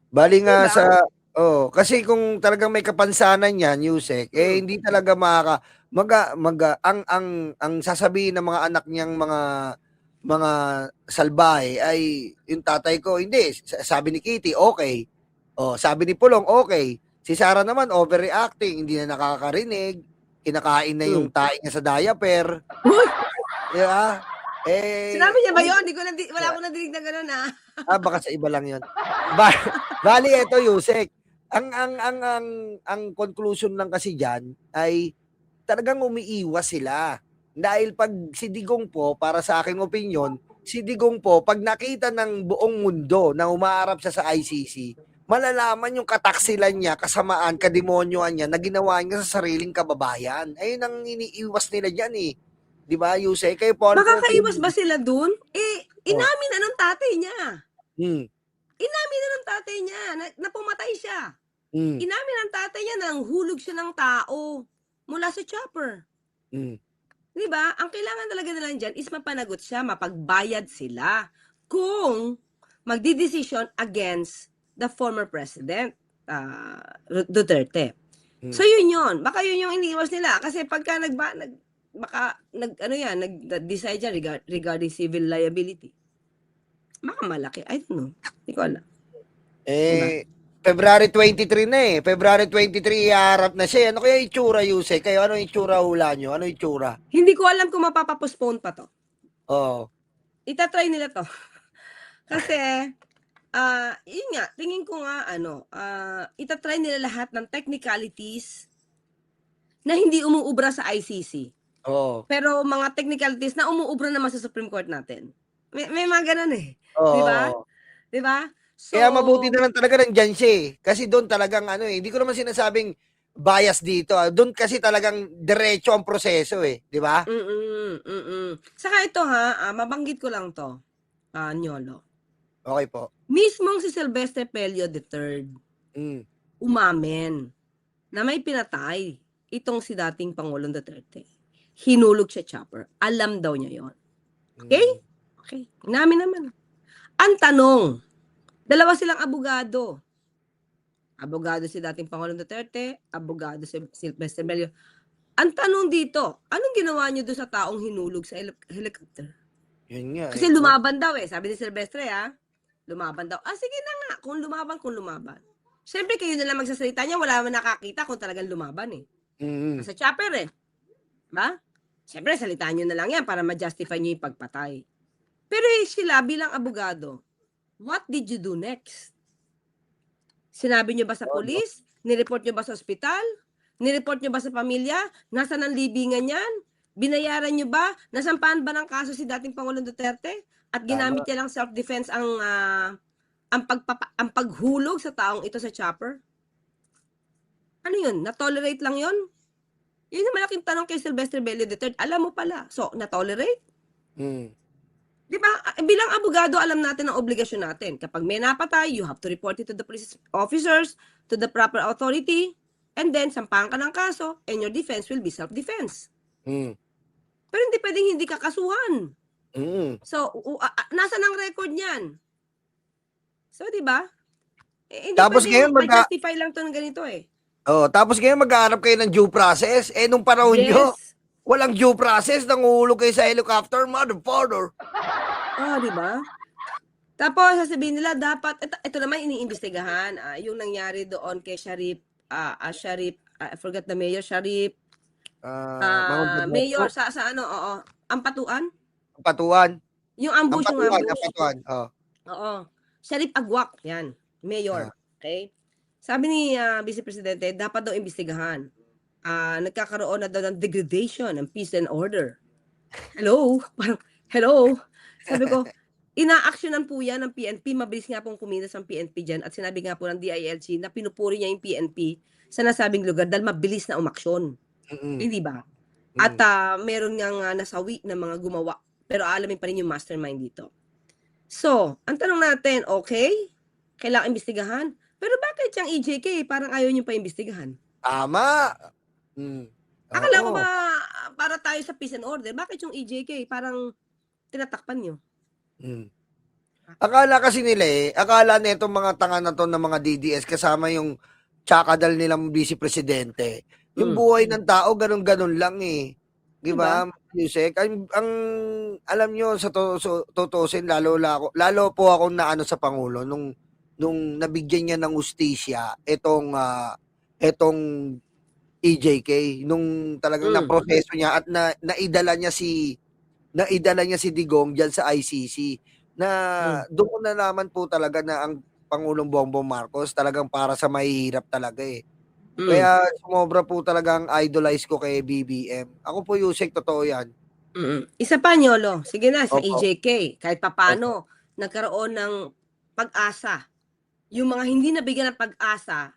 Bali 'Di nga ba? kasi kung talagang may kapansanan yan, Yusek, Hmm. hindi talaga ang sasabihin ng mga anak niyang mga salbahe ay yung tatay ko, hindi, sabi ni Kitty, okay. Sabi ni Pulong, okay. Si Sarah naman, overreacting, hindi na nakakarinig, kinakain na Hmm. yung tae niya sa diaper. Uy! Di ba? Sinabi niya ba Hindi, 'yun? Wala akong nadinig na gano'n, ah. baka sa iba lang yun. Ba bali eto, Yusek, ang conclusion lang kasi diyan ay talagang umiiwas sila. Dahil 'pag si Digong po, para sa aking opinyon, si Digong po 'pag nakita ng buong mundo na umaharap siya sa ICC, malalaman yung kataksilan niya, kasamaan, kademonyohan niya na ginawa niya sa sariling kababayan. Ayun ang iniiwas nila diyan, eh. 'Di ba, Yusek? Kayo po, ano pong Makakaiwas opinyon ba niyo? sila dun? Eh, Oh, inamin na ng tatay niya. hmm, Inamin na ng tatay niya na pumatay siya. hmm, Inamin ng tatay niya na nanghulog siya ng tao mula sa chopper. hmm. 'Di ba? Ang kailangan talaga nila diyan is mapanagot siya, mapagbayad sila kung magdedesisyon against the former president, Duterte. So Hmm. yun yun, baka yun yung iniiwas nila kasi pagka baka nag-ano yan, nag-decide yan regarding civil liability, baka malaki, I don't know, hindi ko alam, 'di ba? February 23 na eh. February 23, iharap na siya. Ano kaya itsura, Yusek? Kayo, ano itsura hula nyo? Ano itsura? Hindi ko alam kung mapapa-postpone pa 'to. Oo. Ita-try nila 'to kasi, yun nga, tingin ko nga ano, ita-try nila lahat ng technicalities na hindi umuubra sa ICC. Oo. Pero mga technicalities na umuubra naman sa Supreme Court natin. May mga gano'n, eh, 'di ba? Oo. 'Di ba? So, Kaya mabuti na lang talaga nandiyan siya eh. Kasi doon talagang ano eh, hindi ko naman sinasabing bias dito. Doon kasi talagang diretso ang proseso eh. Di ba? Saka ito ha, mabanggit ko lang 'to, Niyolo. Okay po. Mismong si Silvestre Pello III Mm. umamin na may pinatay itong si dating Pangulong Duterte. Hinulog siya chopper. Alam daw niya 'yon. Okay? Mm. Okay. Inamin naman. Ang tanong, dalawa silang abogado. Abogado si dating Pangulong Duterte, abogado si Silvestre Bello. Ang tanong dito, anong ginawa niyo do'n sa taong hinulog sa helicopter? Yun nga Kasi eh. No? lumaban daw, eh, sabi ni Silvestre, lumaban daw. Sige na nga, kung lumaban, kung lumaban. Siyempre kayo na lang magsasalita niyan, wala naman nakakita kung talagang lumaban, eh. Mm. Nasa chopper, eh, 'di ba? Siyempre salitaan niyo na lang 'yan para ma-justify niyo 'yung pagpatay. Pero, sila bilang abogado, what did you do next? Sinabi niyo ba sa Oh, no? pulis? Ni-report niyo ba sa ospital? Ni-report niyo ba sa pamilya? Nasaan ang libingan niyan? Binayaran niyo ba? Nasampahan ba ng kaso si dating Pangulong Duterte? At ginamit Tama. niya lang self-defense ang paghulog sa taong ito sa chopper? Ano 'yun, na-tolerate lang 'yun? 'Yun ang malaking tanong kay Silvestre Bello III, alam mo pala, so na-tolerate? Mm. 'Di ba, bilang abogado alam natin ang obligasyon natin. Kapag may napatay, you have to report it to the police officers, to the proper authority, and then sampahan ka ng kaso, and your defense will be self-defense. Mm. Pero hindi puwedeng hindi ka kasuhan. Mm. So, nasaan ang record niyan? So, 'di ba? Hindi Tapos ngayon puwedeng ma-justify lang 'to ng ganito, eh. tapos ngayon maghahanap kayo ng due process. Nung panahon nyo, Yes. walang due process, nanguhulog kayo sa helicopter, motherfucker. 'Di ba? Tapos sasabihin nila dapat ito naman iniimbestigahan, yung nangyari doon kay Sharif, Sharif, I forgot the mayor, Sharif, Mangon Bonobo, mayor sa ano, oo, Ampatuan? Patuan. Yung Ang ambush, yung patuan, ang ambush. patuan. Oh. Oo, Sharif Agwak, 'yan, Ah. mayor, okey? Sabi ni, Vice Presidente dapat daw imbestigahan. Nagkakaroon na daw ng degradation ng peace and order. Hello, parang hello? Sabi ko, inaaksiyunan po 'yan ng PNP, mabilis nga pong kumilos ang PNP diyan at sinabi nga po ng DILG na pinupuri niya yung PNP sa nasabing lugar dahil mabilis na umaksyon, Mm. hindi ba? At, Mm. meron ngang, nasawi na mga gumawa, pero aalamin pa rin yung mastermind dito. So, ang tanong natin, okay, kailangang imbestigahan, pero bakit yang EJK parang ayaw niyong paimbestigahan? Tama. Hmm. Akala ko ba Oo. para tayo sa peace and order, bakit yung EJK parang tinatakpan niyo? Hmm. Akala kasi nila akala nitong mga tanga na to ng mga DDS kasama yung tsakadal nilang vice presidente. Yung Mm. buhay ng tao ganun-ganun lang 'Di 'Di ba? ba, Yusek? Ang alam nyo sa tutuusin lalo po akong naano sa pangulo nung nabigyan niya ng hustisya etong EJK nung talagang Mm. naproseso niya at naidala niya si Digong diyan sa ICC na Mm. doon ko nalaman po talaga na ang Pangulong Bongbong Marcos talagang para sa mahihirap talaga Mm. Kaya sumobra po talaga ang idolize ko kay BBM. Ako po Yusek, totoo 'yan. Isa pa Nyolo, sige na sa Opo, EJK kahit opo. papaano nagkaroon ng pag-asa. Yung mga hindi nabigyan ng pag-asa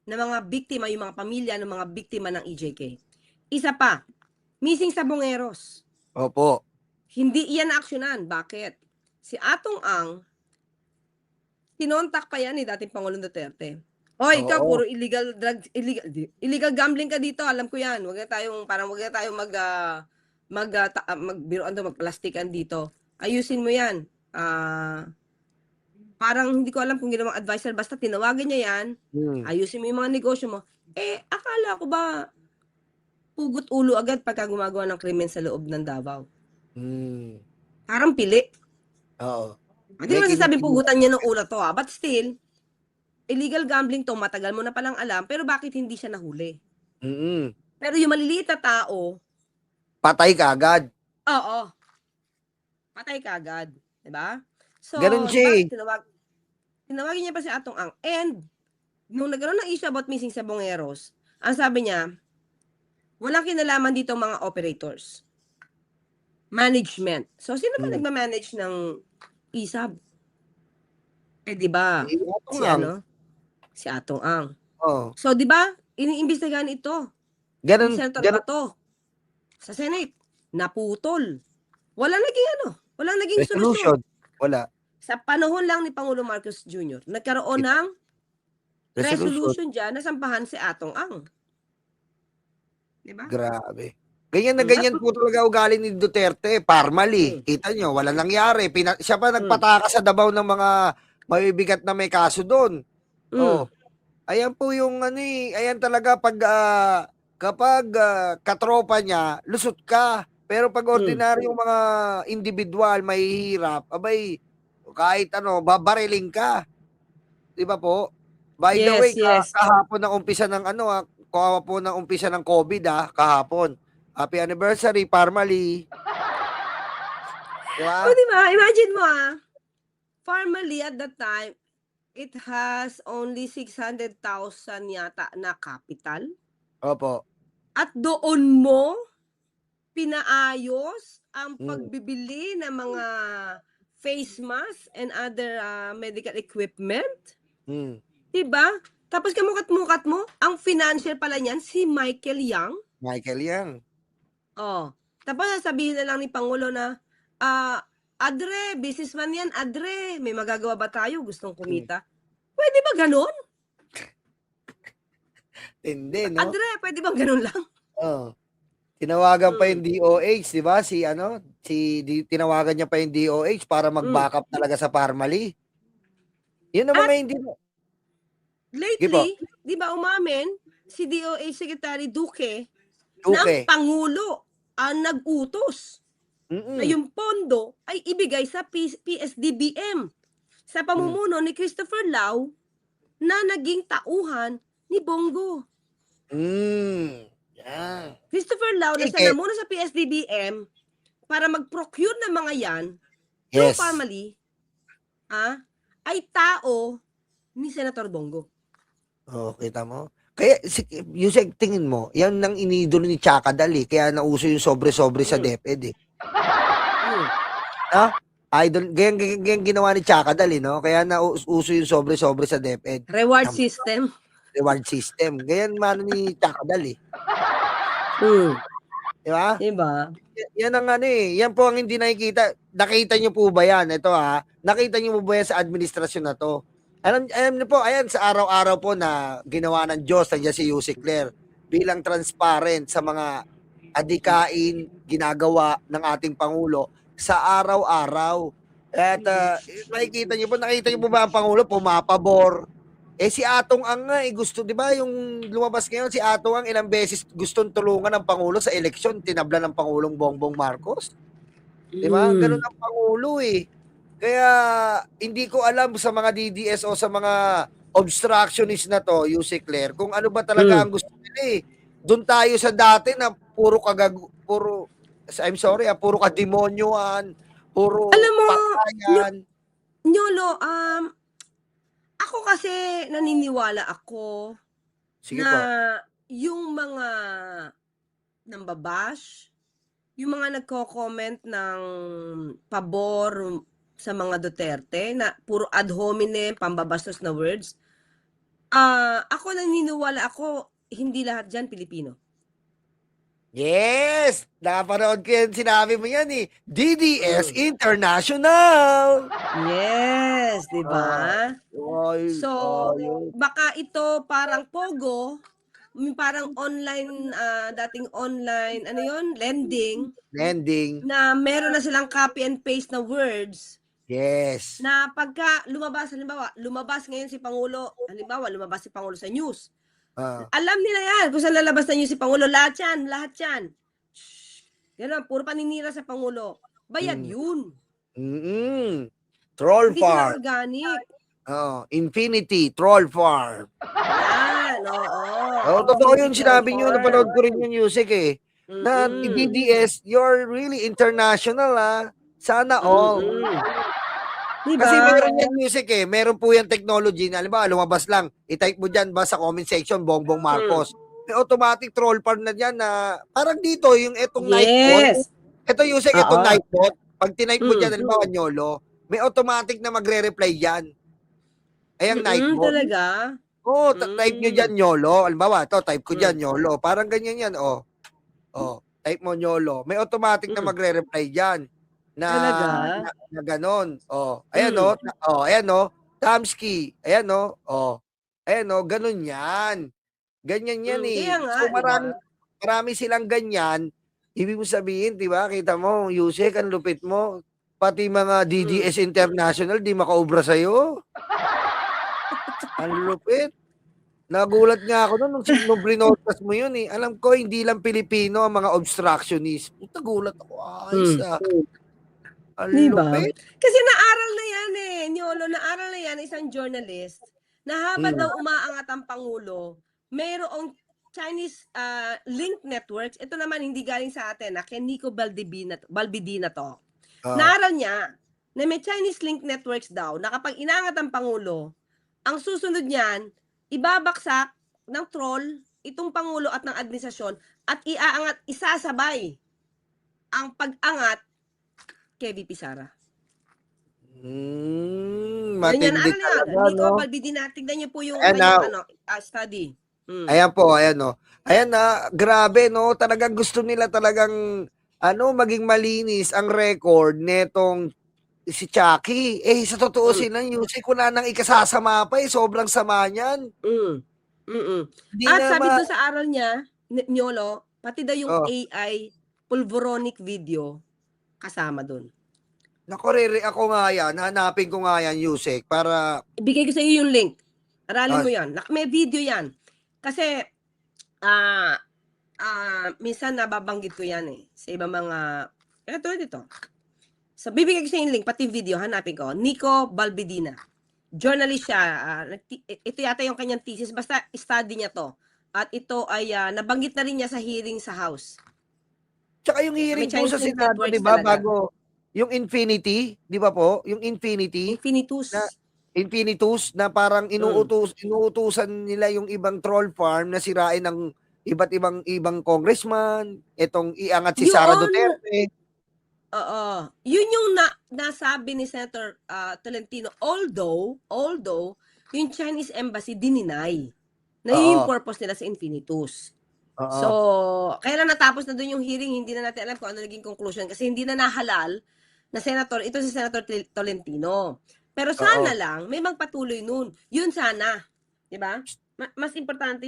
na mga biktima, yung mga pamilya ng mga biktima ng EJK. Isa pa, missing sa Bongeros. Opo. Hindi iyan naaksyonan. Bakit? Si Atong Ang, kinontak pa yan ni dating Pangulong Duterte. Hoy, ikaw Oo. puro illegal drugs, illegal gambling ka dito, alam ko yan. Wag na tayong magbiroan to, magplastikan dito. Ayusin mo yan. Parang hindi ko alam kung ginawang advisor, basta tinawagan niya yan, Hmm. ayusin mo yung mga negosyo mo. Akala ko ba pugot ulo agad pagka gumagawa ng krimen sa loob ng Davao? Hmm. Parang pili. Oo. Hindi May naman sasabing kinikiligan. pugutan niya ng ulo to but still, illegal gambling to, matagal mo na palang alam, pero bakit hindi siya nahuli? Mm. Pero yung maliliit na tao, Patay kaagad. oo, patay kaagad. Diba? So, Ganun di ba, siya tinawagin niya pa si Atong Ang. And, nung nagkaroon ng issue about missing sa Bongeros, ang sabi niya, walang kinalaman dito mga operators. Management. So, sino ba nagma-manage ng ISAB? Di ba? Si Atong Si Ang. Si Atong Ang. Oh. So, di ba? Iniimbestigahan ito ni Ganun, Senator ganun. Bato sa Senate. Naputol. Walang naging Resolution. solusyon. Wala. Sa panahon lang ni Pangulong Marcos Jr., nagkaroon ng resolution dyan na sampahan si Atong Ang. Diba? Grabe. Ganyan na ganyan po talaga ugali ni Duterte. Parmali. Kita nyo, wala nangyari. Siya pa nagpataka sa Davao ng mga mabibigat na may kaso doon. Oh. Ayan po yung ayan talaga kapag katropa niya, lusot ka. Pero pag ordinaryong mga individual, mahihirap, abay, kahit babariling ka. Di ba po? By the way, kahapon ng umpisa ng kahapon ng umpisa ng COVID kahapon. Happy anniversary, Parmali. Di ba? O, diba? Imagine mo Parmali at that time, it has only 600,000 yata na capital. Opo. At doon mo pinaayos ang pagbibili ng mga face mask and other medical equipment. Diba? Tapos kamukat-mukat mo, ang financier pala niyan si Michael Yang. Michael Yang. Oh. Tapos sasabihin na lang ni Pangulo na, Adre, businessman yan, Adre, may magagawa ba tayo? Gustong kumita? Pwede ba ganun? Hindi, no? Adre, pwede ba ganun lang? Oh. Tinawagan pa yung DOH, di ba? Tinawagan niya pa yung DOH para mag-backup talaga sa Parmali. Yun ang mga hindi lately, di ba umamin si DOH Secretary Duque na ang Pangulo ang nag-utos na yung pondo ay ibigay sa PSDBM sa pamumuno ni Christopher Lau na naging tauhan ni Bongo. Yeah. Christopher Lau na siya namuna sa PSDBM para mag-procure ng mga yan through family ay tao ni Senator Bongo. Oh, kita mo? Kaya, Yusek, tingin mo, yan nang inidolo ni Chaka Dal kaya nauso yung sobre-sobre sa DepEd Idol, ganyan ginawa ni Chaka Dal no? Kaya nauso yung sobre-sobre sa DepEd. Reward system. Ganyan mano ni Chaka Dal Diba? Diba? Yan ang yan po ang hindi nakikita. Nakita niyo po ba yan? Ito nakita niyo po ba yan sa administrasyon na to? Alam niyo po, ayan sa araw-araw po na ginawa ng Diyos, nandiyan si Yusek Claire bilang transparent sa mga adikain ginagawa ng ating Pangulo sa araw-araw. At makikita niyo po, nakita niyo po ba ang Pangulo pumapabor? Si Atong Ang nga gusto, 'di ba, yung lumabas ngayon si Atong Ang ilang beses gustong tulungan ng Pangulo sa eleksyon, tinabla ng Pangulong Bongbong Marcos. 'Di ba? Ganun ang Pangulo eh. Kaya hindi ko alam sa mga DDS o sa mga obstructionist na to, Yuse Claire, kung ano ba talaga ang gusto nila eh. Doon tayo sa dati na puro I'm sorry, puro kademonyoan, puro Alam mo, patayan. Nyolo, ako kasi naniniwala ako Sige na po. yung mga nambabash, yung mga nagko-comment ng pabor sa mga Duterte na puro ad hominem, pambabastos na words, ako naniniwala ako, hindi lahat dyan Pilipino. Yes! Napanood ko yan, sinabi mo yan eh. DDS International! Yes, di ba? Ay, So, ayos. baka ito parang pogo, parang online, dating online, ano yon, lending, Landing. na meron na silang copy and paste na words, Yes. na pagka lumabas, halimbawa, lumabas ngayon si Pangulo, halimbawa, lumabas si Pangulo sa news. Ah. Alam nila yan, kung saan lalabas na news si Pangulo, lahat yan. Shh. Yan, puro paninira sa Pangulo. Bayad yun. Troll Hindi sila farm. organic. Infinity Troll Farm. Yan, oo. Totoo yun, Infinity Troll sinabi nyo, Farm. napanood ko rin yung music eh. Na DDS, you're really international Sana all. Diba? Kasi meron yan music eh. Meron po yan technology na, halimbawa, lumabas lang. I-type mo dyan ba sa comment section, Bongbong Marcos. May automatic troll farm na dyan na parang dito, yung etong Nightbot. Yes. Ito music, Oo. etong Nightbot. Pag tinype mo dyan, halimbawa, Nyolo, may automatic na magre-reply dyan. Ayang Nightbot. Talaga? Oo, type nyo dyan, Nyolo. Halimbawa, ito, type ko dyan, Nyolo. Parang ganyan yan, type mo, Nyolo. May automatic na magre-reply dyan. Talaga? Na ganon. Ayan ayan Tamski. Ayan ayan ganon yan. Ganyan yan eh. Kaya nga, So marami silang ganyan. Ibig mo sabihin, di ba? Kita mo, Yusek, ang lupit mo. Pati mga DDS International, di makaubra sa'yo. Ang lupit. Nagulat nga ako nung brinodcast mo yun eh. Alam ko, hindi lang Pilipino ang mga obstructionist. Nagulat ako. Ayos Ang diba? lupit. Kasi naaral na yan eh, Nyolo, naaral na yan isang journalist na habang daw umaangat ang Pangulo, mayroong Chinese link networks. Ito naman hindi galing sa atin, kay Nico Balbidina to. Naaral niya na may Chinese link networks daw na kapag inaangat ang Pangulo, ang susunod niyan, ibabaksak ng troll itong Pangulo at ng administrasyon at isasabay ang pag-angat kay VP Sara. Matindi talaga, Nico no? Balbidina, tignan niyo po yung study. Ayan po, ayan no. Ayan grabe no, talagang gusto nila talagang maging malinis ang record netong si Chucky. Sa totoo silang Yusek, wala nang ikasasama pa sobrang sama niyan. At sabi doon sa aral niya, Nyolo, pati daw yung AI pulvoronic video kasama doon. Nako, ako nga yan. Hanapin ko nga yan, Yusek, para... Ibigay ko sa iyo yung link. Aralin mo yan. May video yan. Kasi, minsan nababanggit ko yan sa ibang mga... Dito. So, bibigay ko sa yung link, pati video, hanapin ko. Nico Balbidina. Journalist siya. Ito yata yung kanyang thesis. Basta study niya to. At ito ay nabanggit na rin niya sa hearing sa House. Tsaka yung hearing po sa Senado, di ba, bago yung Infinity, di ba po? Yung Infinity. Infinitus na parang inuutusan nila yung ibang troll farm na sirain ng iba't ibang congressman, itong iangat si Sara Duterte. Oo. Yun yung nasabi ni Senator Tolentino. Although, yung Chinese embassy dininay na yung purpose nila sa Infinitus. So, kaya lang natapos na doon yung hearing, hindi na natin alam kung ano naging conclusion kasi hindi na nahalal na senator, ito si Senator Tolentino. Pero sana lang, may magpatuloy nun. Yun sana. Diba? Mas importante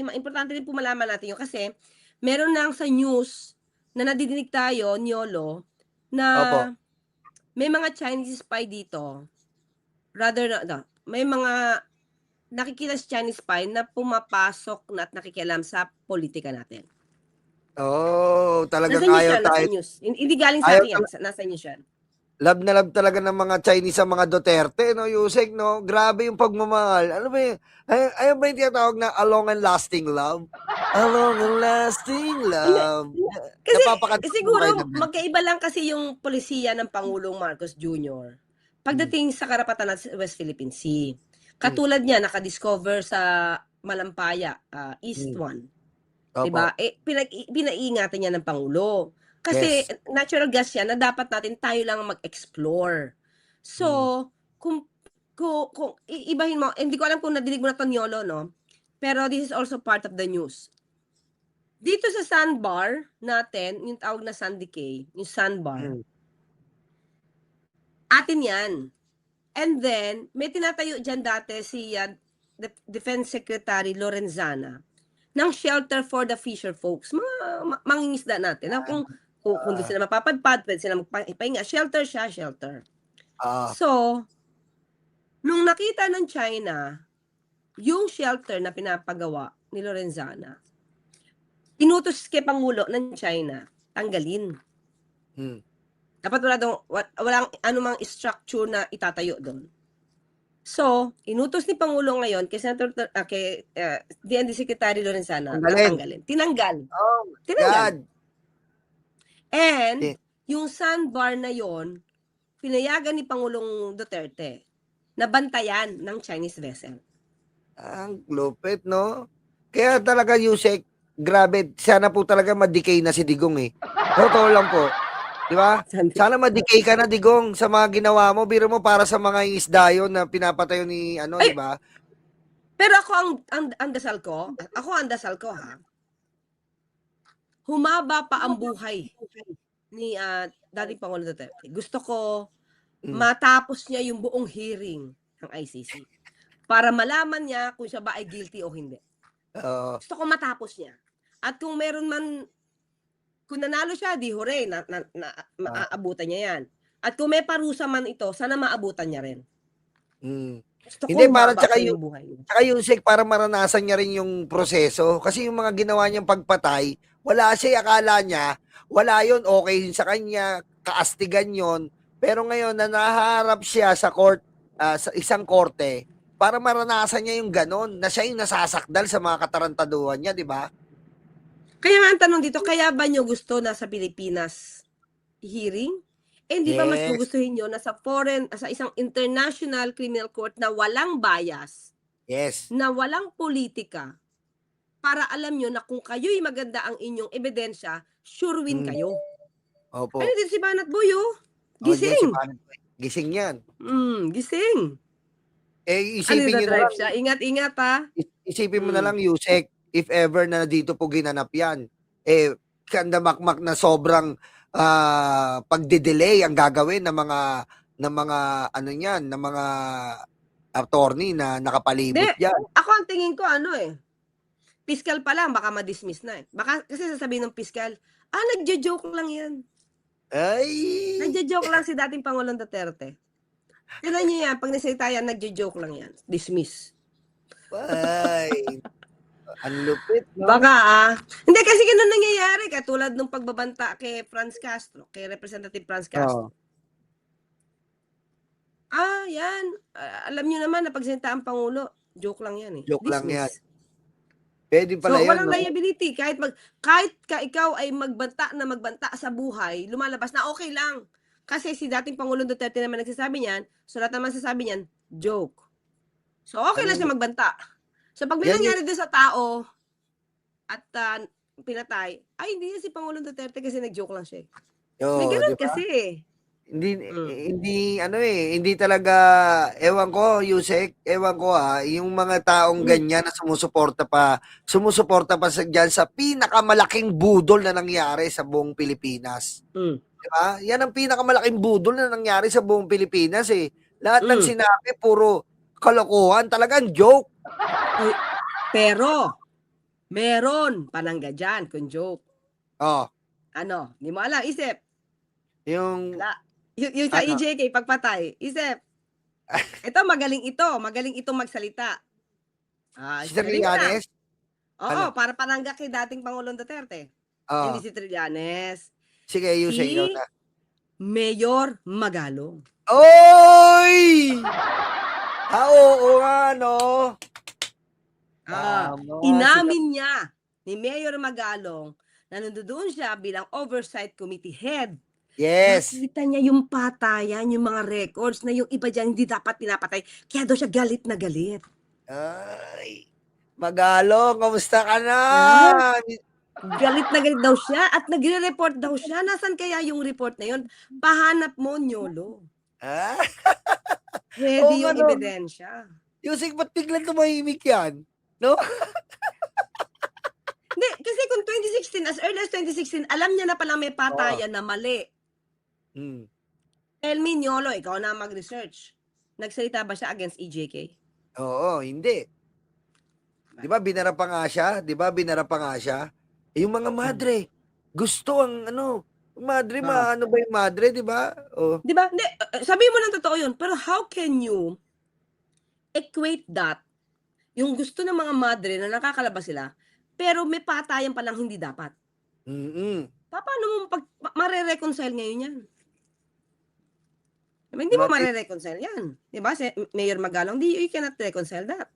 din po malaman natin yun kasi meron lang sa news na nadidinig tayo, Nyolo, na may mga Chinese spy dito, rather may mga nakikita sa Chinese spy na pumapasok na at nakikialam sa politika natin. Oh, Nasa talagang news ayaw yan, nasa tayo news. Hindi galing sa ayaw akin yan, nasa news yan. love na love talaga ng mga Chinese sa mga Duterte, no, Yusek, no? Grabe yung pagmamahal. Ano ba yun? Ayun ba yung tinatawag na a long and lasting love? A long and lasting Hindi, love. kasi Napapakanta mo ba kayo siguro ng ganun? magkaiba lang kasi yung polisiya ng Pangulong Marcos Jr. Pagdating sa karapatan ng West Philippine Sea. Mm, Katulad niya, nakadiscover sa Malampaya, East mm. 1. Opo. 'Di ba? Pinag-iingatan niya ng Pangulo. Kasi Yes. natural gas yan na dapat natin tayo lang mag-explore. So, Mm. kung kung iibahin mo, hindi ko alam kung nadinig mo na 'to, Yolo, no? Pero this is also part of the news. Dito sa sandbar natin, yung tawag na Sandy Cay, yung sandbar, Mm. atin yan. And then, may tinatayo dyan dati si Defense Secretary Lorenzana ng shelter for the fisher folks, mga mangingisda natin. Na kung doon Ah, sila mapapadpad, pwede sila magpahinga. Shelter siya, shelter. ah, So, nung nakita ng China, yung shelter na pinapagawa ni Lorenzana, inutos kay Pangulo ng China, tanggalin. mm. Dapat walang anumang structure na itatayo doon. So, inutos ni Pangulo ngayon kay Senator kay DND Secretary Lorenzana na Tanggalin. tanggalin. Tinanggal. Oh my Tinanggal. God. And Eh, yung sandbar na yon, pinayagan ni Pangulong Duterte na bantayan ng Chinese vessel. ang lupit, no? Kaya talaga, Yusek, grabe, sana po talaga ma-decay na si Digong eh. Totoo lang po. Di ba? Sana ma-decay ka na, Digong, sa mga ginawa mo. Biro mo para sa mga isda yun na pinapatayo ni, ano, Ay, di ba? pero ako ang dasal ko, ha. Humaba pa ang buhay ni dating Pangulong Duterte. Gusto ko Mm. matapos niya yung buong hearing ng ICC para malaman niya kung siya ba ay guilty o hindi. Oo. Gusto ko matapos niya. At kung meron man, kung nanalo siya, di hooray, maaabutan niya yan. At kung may parusa man ito, sana maabutan niya rin. Mm. Gusto ko Hindi, para humaba tsaka pa yung buhay niya. tsaka Yusek, para maranasan niya rin yung proseso. Kasi yung mga ginawa niyang pagpatay, wala siya, akala niya, wala yun, okay yun sa kanya, kaastigan yun. Pero ngayon, na naharap siya sa court, sa isang korte, para maranasan niya yung ganon, na siya yung nasasakdal sa mga katarantaduhan niya, di ba? Kaya nga ang tanong dito, kaya ba nyo gusto na sa Pilipinas hearing? Eh, hindi ba mas Yes. gugustuhin nyo na sa sa isang international criminal court na walang bias, Yes. na walang politika, para alam nyo na kung kayo'y maganda ang inyong ebidensya, sure win Mm. kayo. Opo. Ano din si Banat Boy, oh? Oh, yes, si Gising. Paano. Gising yan. Gising. Eh, Ano isipin na niyo na drive lang, siya? Ingat-ingat, ha? isipin mo na Mm. lang, Yusek, if ever na dito po ginanap yan, kandamakmak na sobrang pagde-delay ang gagawin ng mga ano niyan, ng mga attorney na Hindi, nakapalibot diyan. ako ang tingin ko fiscal pa lang, baka ma-dismiss na eh. Baka kasi sasabihin ng fiscal, nagjo-joke lang yan. Ay! Nagjo-joke lang si dating Pangulong Duterte. Tignan niyo yan, pag nasalita yan, nagjo-joke lang yan. Dismiss. Ay! Ang lupit, no? Baka hindi kasi ganun nangyayari, katulad nung pagbabanta kay Franz Castro, kay Representative Franz Castro. Yan. Alam niyo naman na pagsalita ang Pangulo, joke lang yan eh. Joke lang yan. Dismiss. Pwede So, pala yun, walang no? liability. Kahit ikaw ay magbanta sa buhay, lumalabas na okay lang. Kasi si dating Pangulong Duterte naman nagsasabi niyan, so lahat naman sasabi niyan, joke. So, okay lang siya magbanta. So, pag may Yan nangyari doon sa tao at pinatay, hindi yan si Pangulong Duterte kasi nag-joke lang siya. May ganun di ba? kasi eh. Hindi talaga, ewan ko, Yusek, ewan ko yung mga taong ganyan na sumusuporta pa diyan sa pinakamalaking budol na nangyari sa buong Pilipinas. Di ba? Yan ang pinakamalaking budol na nangyari sa buong Pilipinas eh. Lahat ng sinabi, puro kalokohan, talagang joke. Pero, meron panangga dyan kung joke. Oh, Ano? Hindi mo alam, isip. yung Wala. Yung sa Ano? EJK, pagpatay. Isip, magaling itong magsalita. Si Galing mo lang. Trillanes? Oo, Ano? para panangga kay dating Pangulong Duterte. Hindi Oo. si Trillanes. Sige, Yusek, ikaw Si na. Mayor Magalong. Oy! Oo nga, no? Tama, Inamin niya ni Mayor Magalong na nandoon siya bilang oversight committee head. Yes. Nakita niya yung patayan, yung mga records na yung iba dyan hindi dapat pinapatay. Kaya daw siya galit na galit. Ay. Magalong, kamusta ka na? Galit na galit daw siya at nagre-report daw siya. Nasaan kaya yung report na yun? Pahanap mo, Nyolo. Ah? Oo Ready nga, yung no? ebidensya. Yusek, ba't biglang tumahimik yan? No? Hindi, kasi kung 2016, as early as 2016, alam niya na pala may patayan na mali. Hmm. Tell me, Nyolo, ikaw na mag-research. Nagsalita ba siya against EJK? Oo, hindi. Di ba, binara pa nga siya? Di ba, binara pa nga siya? Eh, yung mga madre, gusto ang ano, madre, ano ba yung madre, di ba? Oh. Di ba? Hindi, sabihin mo ng totoo yun. Pero how can you equate that, yung gusto ng mga madre na nakakalabas sila, pero may patayan palang hindi dapat? Mm-mm. Paano mo mare-reconcile ngayon yan? Diba, hindi mo mare-reconcile yan. Di ba? Si Mayor Magalong, you cannot reconcile that.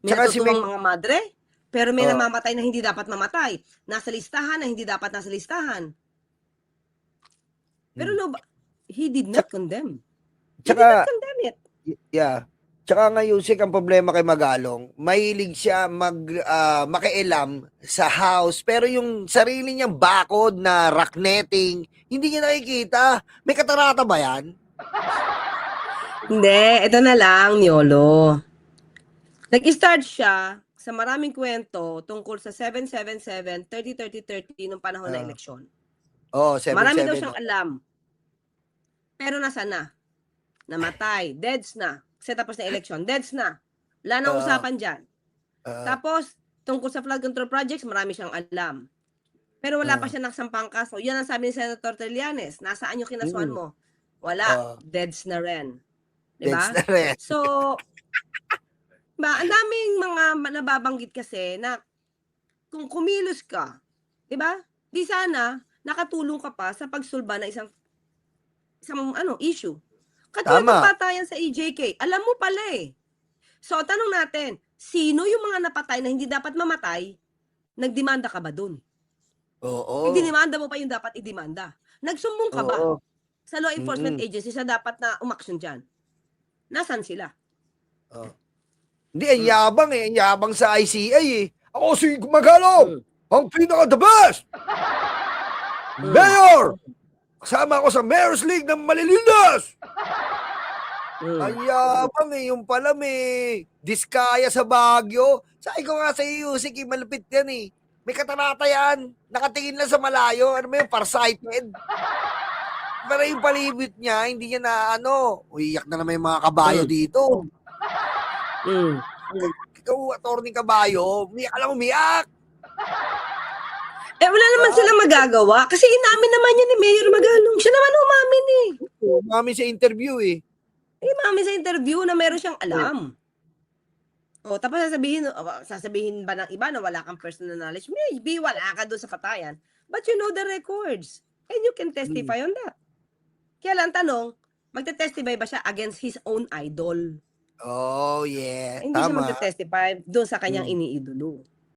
May Tsaka si natutuwang mga madre, pero may Oh. namamatay na hindi dapat mamatay. Nasa listahan na hindi dapat nasa listahan. Pero no, he did not condemn. He did not condemn it. Yeah. Tsaka nga Yusek, ang problema kay Magalong, mahilig siya makialam sa house, pero yung sarili niyang bakod na rock netting, hindi niya nakikita. May katarata ba yan? Hindi, ito na lang, Nyolo. Nag-start siya sa maraming kwento tungkol sa 777, 30-30-30 nung panahon na eleksyon. Oh, Marami 7-7. daw siyang alam. Pero nasa na? Namatay. Deads na. Kasi tapos na eleksyon. Deads na. Wala nang usapan dyan. Tapos, tungkol sa flood control projects, marami siyang alam. Pero wala pa siya nakasampang kaso. Yan ang sabi ni Senator Trillanes. Nasaan yung kinasuhan mo? Wala. Deads na rin. Diba? Deads na rin. So, ang daming mga nababanggit kasi na kung kumilos ka, diba? Di sana nakatulong ka pa sa pagsulba ng isang issue. Katulad ng patayan sa EJK, alam mo pala eh. So, tanong natin, sino yung mga napatay na hindi dapat mamatay, nagdemanda ka ba dun? Oo. Dinimanda mo pa yung dapat idemanda. Nagsumbong ka ba sa law enforcement agency sa dapat na umaksyon dyan? Nasaan sila? Hindi, ang yabang eh. Ang yabang sa ICI eh. Ako si Magalong! Ang pinaka-the best! Mayor! Kasama ako sa Mayor's League ng Malilinas! Ang yabang eh. Yung pala may diskaya sa Baguio. Sabi ko nga sa Yusek, malupit yan eh. May katarata yan. Nakatingin lang sa malayo. Ano ba yun? Farsighted. Pero yung palibot niya, hindi niya na uiyak na naman yung mga kabayo dito. Ikaw, attorney kabayo, umiyak ka lang umiyak. Wala naman silang magagawa. Kasi inamin naman yan ni Mayor Magalong. Siya naman umamin eh. Umamin sa interview eh. Umamin sa interview na meron siyang alam. Tapos sasabihin ba ng iba na wala kang personal knowledge? Maybe wala ka doon sa patayan. But you know the records. And you can testify on that. Kaya lang tanong, magte-testify ba siya against his own idol? Oh, yeah. Hindi siya Tama. magte-testify doon sa kanyang iniidolo.